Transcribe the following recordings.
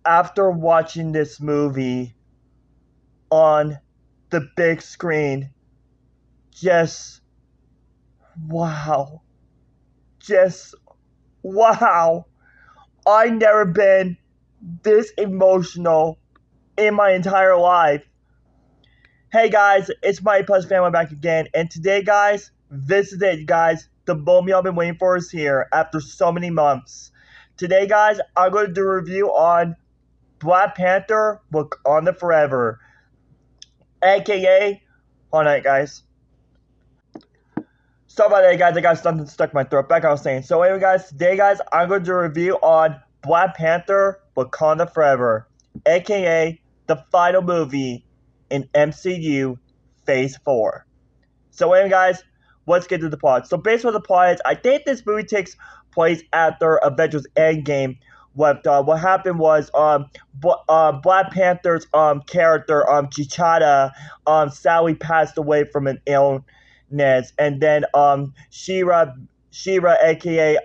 after watching this movie on the big screen, just wow. Just wow. I never been this emotional in my entire life. Hey guys, it's my plus family back again, and today guys, this is it guys. The moment y'all been waiting for is here after so many months. Today guys, I'm going to do a review on Black Panther Wakanda Forever, aka, hold on guys. Sorry about that guys, I got something stuck in my throat, back I was saying. So anyway guys, today guys, I'm going to do a review on Black Panther Wakanda Forever, aka the final movie in MCU Phase 4. So anyway guys, let's get to the plot. So based on the plot is, I think this movie takes place after Avengers Endgame. What happened was Black Panther's character T'Challa sadly passed away from an illness, and then Shira aka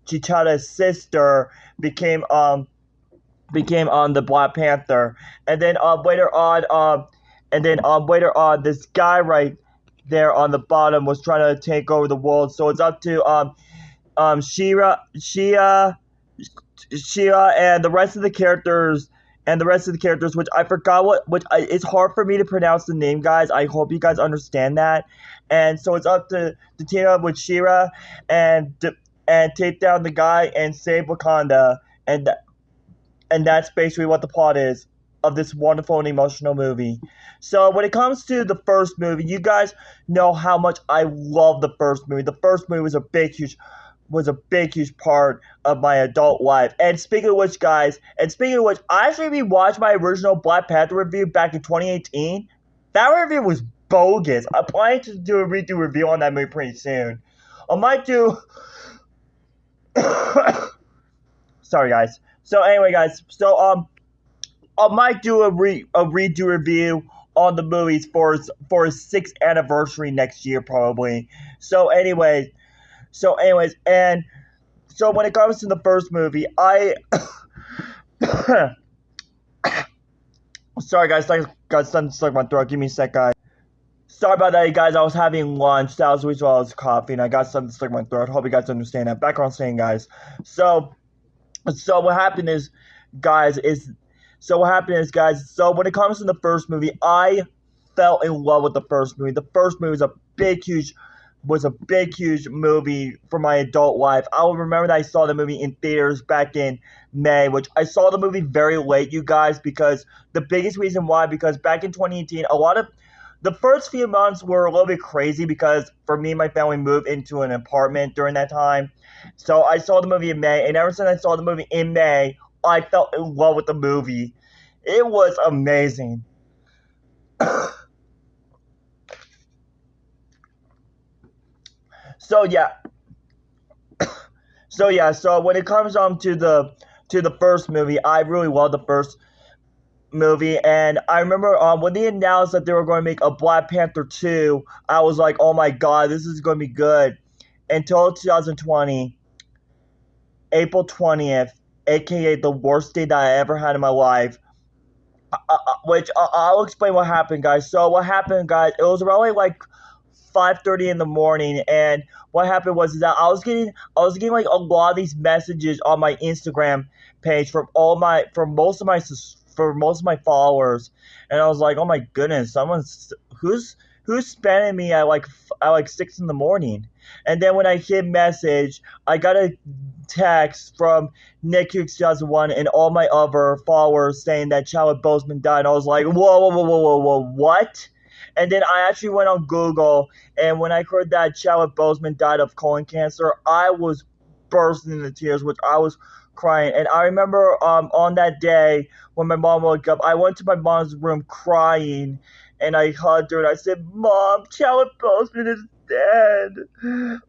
T'Challa's sister became the Black Panther, and then later on, this guy right there on the bottom was trying to take over the world. So it's up to Shira, and the rest of the characters. Which I forgot it's hard for me to pronounce the name, guys. I hope you guys understand that. And so it's up to team up with Shira and take down the guy and save Wakanda. And that's basically what the plot is of this wonderful and emotional movie. So when it comes to the first movie, you guys know how much I love the first movie. The first movie was a big, huge part of my adult life. And speaking of which, guys, I actually rewatched my original Black Panther review back in 2018. That review was bogus. I'm planning to do a redo review on that movie pretty soon. I might do... Sorry, guys. So anyway, guys, I might do a redo review on the movies for its 6th anniversary next year, probably. So anyways, and so when it comes to the first movie, sorry guys, I got something stuck in my throat. Give me a sec, guys. Sorry about that, guys. I was having lunch. That was the reason why I was coughing. I got something stuck in my throat. Hope you guys understand that. Back on saying, guys. So what happened is, guys, so when it comes to the first movie, I fell in love with the first movie. The first movie was a big, huge movie for my adult life. I will remember that I saw the movie in theaters back in May, which I saw the movie very late, you guys, because the biggest reason why, because back in 2018, a lot of the first few months were a little bit crazy because for me, my family moved into an apartment during that time. So I saw the movie in May, and ever since I saw the movie in May, I fell in love with the movie. It was amazing. So when it comes to the first movie, I really love the first movie, and I remember when they announced that they were going to make a Black Panther 2, I was like, oh my god, this is going to be good. Until 2020, April 20th, aka the worst day that I ever had in my life, which I'll explain what happened, guys. So what happened, guys, it was around like 5:30 in the morning, and what happened was that I was getting like a lot of these messages on my Instagram page from most of my followers, and I was like, oh my goodness, who's spamming me at like 6 in the morning. And then when I hit message, I got a text from Nick 2001 and all my other followers saying that Chadwick Boseman died, and I was like, whoa, what? And then I actually went on Google, and when I heard that Chadwick Boseman died of colon cancer, I was bursting into tears, which I was crying. And I remember on that day when my mom woke up, I went to my mom's room crying, and I hugged her and I said, "Mom, Chadwick Boseman is dead.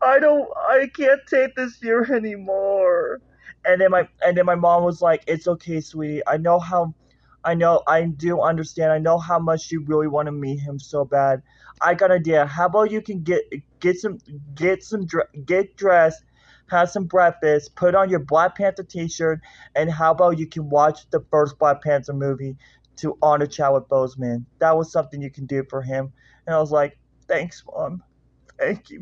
I can't take this year anymore." And then my mom was like, "It's okay, sweetie. I do understand. I know how much you really want to meet him so bad. I got an idea. How about you can get dressed, have some breakfast, put on your Black Panther t-shirt, and how about you can watch the first Black Panther movie to honor Chadwick Boseman. That was something you can do for him. And I was like, thanks, Mom. Thank you.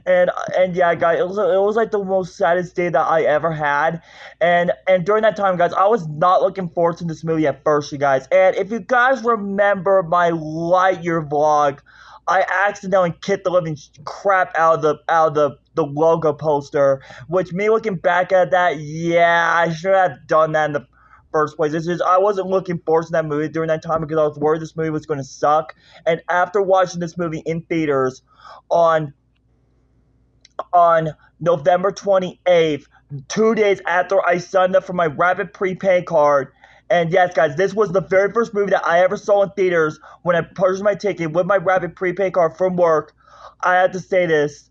And yeah, guys, it was like the most saddest day that I ever had, and during that time, guys, I was not looking forward to this movie at first, you guys. And if you guys remember my Lightyear vlog, I accidentally kicked the living crap out of the logo poster, which me looking back at that, yeah, I should have done that in the first place. It's just I wasn't looking forward to that movie during that time because I was worried this movie was going to suck. And after watching this movie in theaters on on November 28th, 2 days after I signed up for my Rapid Prepaid card. And yes, guys, this was the very first movie that I ever saw in theaters when I purchased my ticket with my Rapid Prepaid card from work. I had to say this.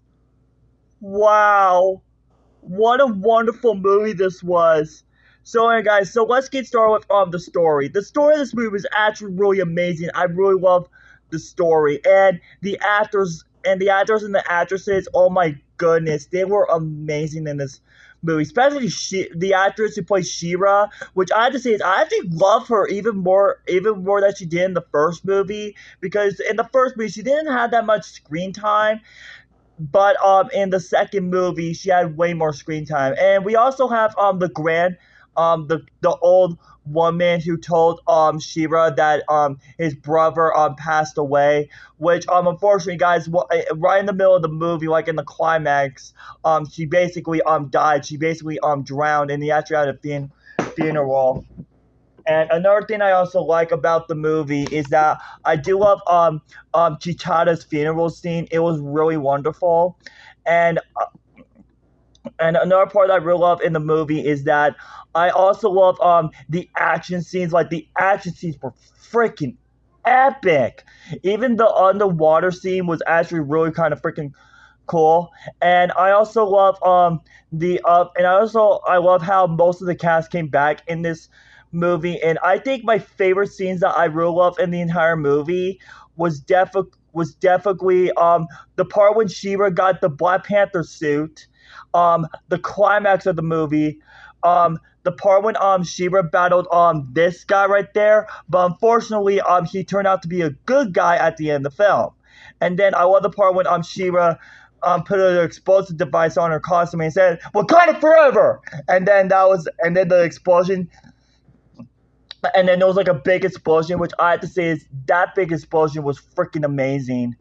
Wow. What a wonderful movie this was. So, anyway, guys, so let's get started with the story. The story of this movie is actually really amazing. I really love the story. And the actors and the actresses, oh my goodness, they were amazing in this movie. Especially the actress who plays She-Ra, which I have to say is I actually love her even more than she did in the first movie. Because in the first movie, she didn't have that much screen time. But in the second movie, she had way more screen time. And we also have the old woman who told She-Ra that his brother passed away, which unfortunately, guys, right in the middle of the movie, like in the climax, she basically died. She basically drowned, and he actually had a funeral. And another thing I also like about the movie is that I do love Chichada's funeral scene. It was really wonderful. And another part that I really love in the movie is that I also love the action scenes. Like the action scenes were freaking epic. Even the underwater scene was actually really kind of freaking cool. And I also love I love how most of the cast came back in this movie. And I think my favorite scenes that I really love in the entire movie was definitely the part when She-Ra got the Black Panther suit, the climax of the movie, the part when She-Ra battled this guy right there, but unfortunately he turned out to be a good guy at the end of the film. And then I love the part when She-Ra put an explosive device on her costume and said, "Wakanda forever!" And then the explosion. And then there was like a big explosion, which I have to say is that big explosion was freaking amazing.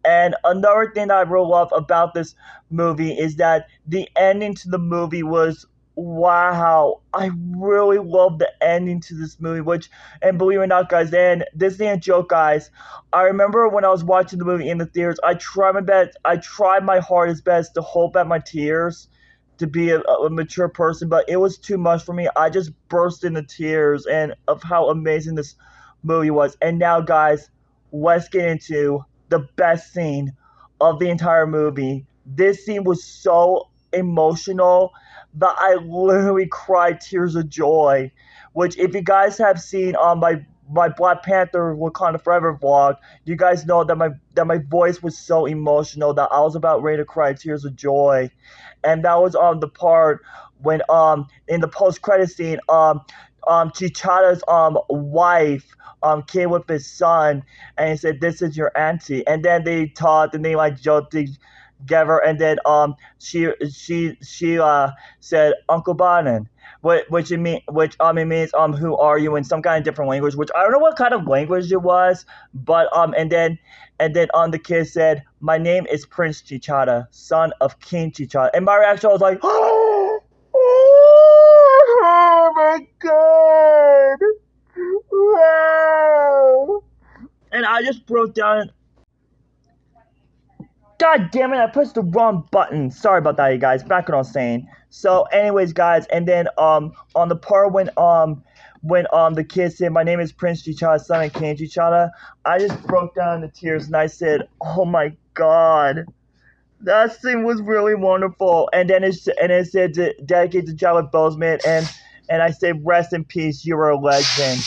And another thing that I really love about this movie is that the ending to the movie was wow. I really love the ending to this movie, and believe it or not, guys, and this ain't a joke, guys. I remember when I was watching the movie in the theaters, I tried my hardest best to hold back my tears to be a mature person, but it was too much for me. I just burst into tears and of how amazing this movie was. And now, guys, let's get into the best scene of the entire movie. This scene was so emotional that I literally cried tears of joy, which if you guys have seen on my Black Panther Wakanda Forever vlog, you guys know that my voice was so emotional that I was about ready to cry tears of joy. And that was the part when in the post credit scene Chichada's wife came with his son and he said, "This is your auntie." And then they talked and they like joked together, and then she said Uncle Bonin, which it means who are you in some kind of different language, which I don't know what kind of language it was, but and then the kid said, "My name is Prince Chichada, son of King Chichada." And my reaction was like, oh my god, wow. And I just broke down. God damn it, I pressed the wrong button. Sorry about that, you guys. Back what I was saying. So, anyways, guys, and then on the part when the kid said, "My name is Prince Chichada, son of King Chichada," I just broke down into tears and I said, "Oh my god, that scene was really wonderful." And then it said dedicated to Chadwick Boseman, and I said, "Rest in peace, you're a legend."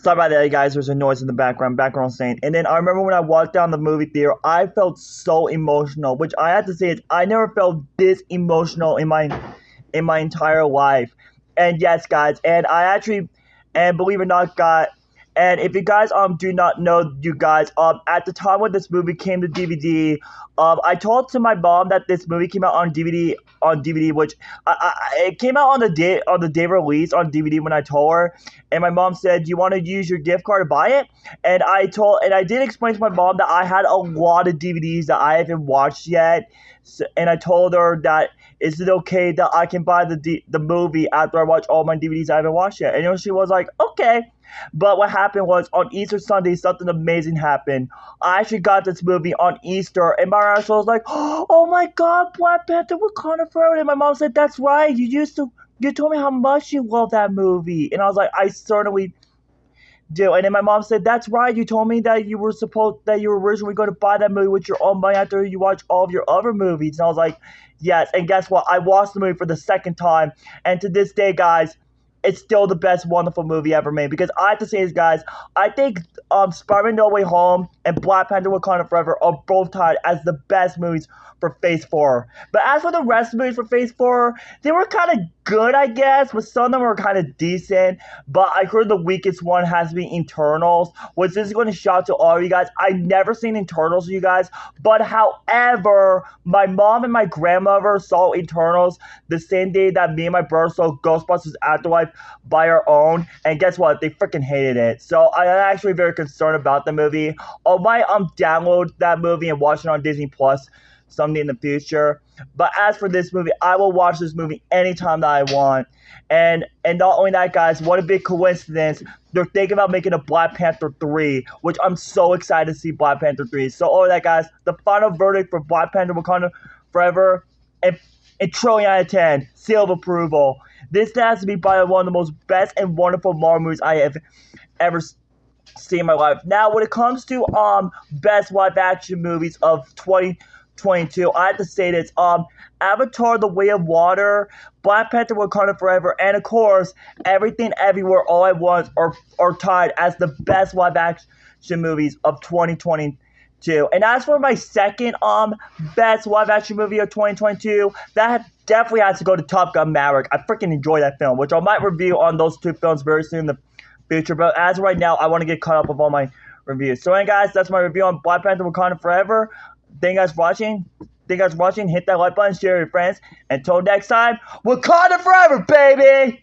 Sorry about that, guys. There's a noise in the background saying. And then I remember when I walked down the movie theater, I felt so emotional, which I have to say is I never felt this emotional in my entire life. And yes, guys, and I actually, and believe it or not, and if you guys do not know, you guys, at the time when this movie came to DVD, I told to my mom that this movie came out on DVD, which it came out on the day release on DVD when I told her, and my mom said, "Do you want to use your gift card to buy it?" And I did explain to my mom that I had a lot of DVDs that I haven't watched yet, and I told her that, is it okay that I can buy the movie after I watch all my DVDs I haven't watched yet? And she was like, okay. But what happened was on Easter Sunday, something amazing happened. I actually got this movie on Easter, and my aunt was like, "Oh my God, Black Panther, Wakanda Forever!" And my mom said, "That's right. You told me how much you love that movie," and I was like, "I certainly do." And then my mom said, "That's right. You told me that you were originally going to buy that movie with your own money after you watch all of your other movies." And I was like, "Yes." And guess what? I watched the movie for the second time, and to this day, guys, it's still the best wonderful movie ever made. Because I have to say this, guys, I think Spider-Man No Way Home and Black Panther Wakanda Forever are both tied as the best movies for Phase 4. But as for the rest of the movies for Phase 4, they were kind of good, I guess, but some of them were kind of decent. But I heard the weakest one has to be Eternals, which this is going to shout to all of you guys. I've never seen Eternals, you guys, but however, my mom and my grandmother saw Eternals the same day that me and my brother saw Ghostbusters Afterlife by our own, and guess what? They freaking hated it. So I'm actually very concerned about the movie. I might download that movie and watch it on Disney Plus someday in the future. But as for this movie, I will watch this movie anytime that I want. And not only that, guys, what a big coincidence. They're thinking about making a Black Panther 3, which I'm so excited to see Black Panther 3. So all of that, guys, the final verdict for Black Panther Wakanda Forever, and trillion out of 10, seal of approval. This has to be by one of the most best and wonderful Marvel movies I have ever seen in my life. Now, when it comes to best live action movies of 2022, I have to say this: Avatar: The Way of Water, Black Panther: Wakanda Forever, and of course, Everything Everywhere All at Once are tied as the best live action movies of 2022. And as for my second best live action movie of 2022, that definitely has to go to Top Gun Maverick. I freaking enjoy that film, which I might review on those two films very soon in the future. But as of right now, I want to get caught up with all my reviews. So, anyway, guys, that's my review on Black Panther: Wakanda Forever. Thank you guys for watching. Hit that like button, share with your friends. Until next time, Wakanda Forever, baby!